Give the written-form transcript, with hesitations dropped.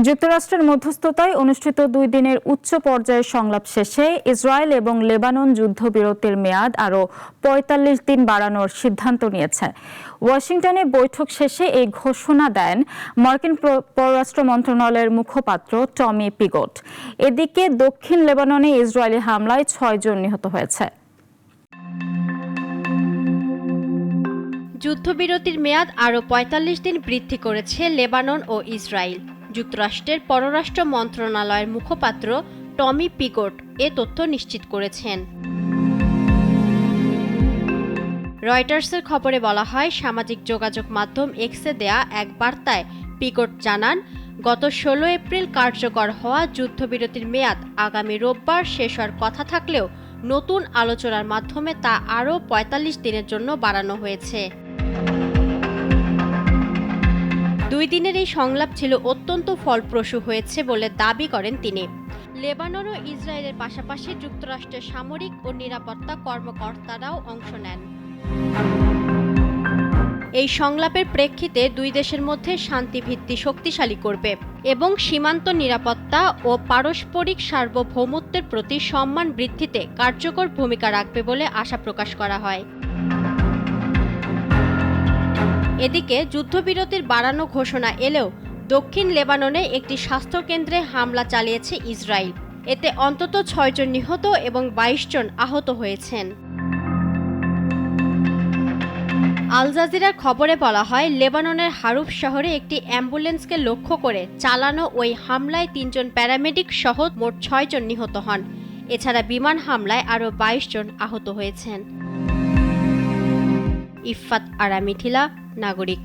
যুক্তরাষ্ট্রের মধ্যস্থতায় অনুষ্ঠিত 2 দিনের উচ্চ পর্যায়ের সংলাপ শেষে ইসরায়েল এবং লেবানন যুদ্ধবিরতির মেয়াদ আরও 45 দিন বাড়ানোর সিদ্ধান্ত নিয়েছে। ওয়াশিংটনে বৈঠক শেষে এই ঘোষণা দেন মার্কিন পররাষ্ট্র মন্ত্রণালয়ের মুখপাত্র টমি পিগট। এদিকে দক্ষিণ লেবাননে ইসরায়েলি হামলায় 6 জন নিহত হয়েছে। যুদ্ধবিরতির মেয়াদ আরও 45 দিন বৃদ্ধি করেছে লেবানন ও ইসরায়েল। যুক্তরাষ্ট্রের পররাষ্ট্র মন্ত্রণালয়ের মুখপাত্র টমি পিগট এ তথ্য নিশ্চিত করেছেন। রয়টার্সের খবরে বলা হয়, সামাজিক যোগাযোগ মাধ্যম এক্সে দেয়া এক বার্তায় পিগট জানান, গত 16 এপ্রিল কার্যকর হওয়া যুদ্ধবিরতির মেয়াদ আগামী রোববার শেষ হওয়ার কথা থাকলেও নতুন আলোচনার মাধ্যমে তা আরও 45 দিনের জন্য বাড়ানো হয়েছে। 2 দিনের এই সংলাপ ছিল অত্যন্ত ফলপ্রসূ হয়েছে বলে দাবি করেন তিনি। লেবানন ও ইসরায়েলের পাশাপাশি যুক্তরাষ্ট্রের সামরিক ও নিরাপত্তা কর্মকর্তারাও অংশ নেন। এই সংলাপের প্রেক্ষিতে 2 দেশের মধ্যে শান্তি ভিত্তি শক্তিশালী করবে এবং সীমান্ত নিরাপত্তা ও পারস্পরিক সার্বভৌমত্বের প্রতি সম্মান বৃদ্ধিতে কার্যকর ভূমিকা রাখবে বলে আশা প্রকাশ করা হয়। এদিকে যুদ্ধবিরতির বাড়ানো ঘোষণা এলেও দক্ষিণ লেবাননে একটি স্বাস্থ্যকেন্দ্রে হামলা চালিয়েছে ইসরায়েল। এতে অন্তত 6 জন নিহত এবং 22 জন আহত হয়েছেন। আল জাজিরার খবরে বলা হয়, লেবাননের হারুফ শহরে একটি অ্যাম্বুলেন্সকে লক্ষ্য করে চালানো ওই হামলায় 3 জন প্যারামেডিক সহ মোট 6 জন নিহত হন। এছাড়া বিমান হামলায় আরও 22 জন আহত হয়েছেন। ইফফাত আরা মিথিলা, নাগরিক।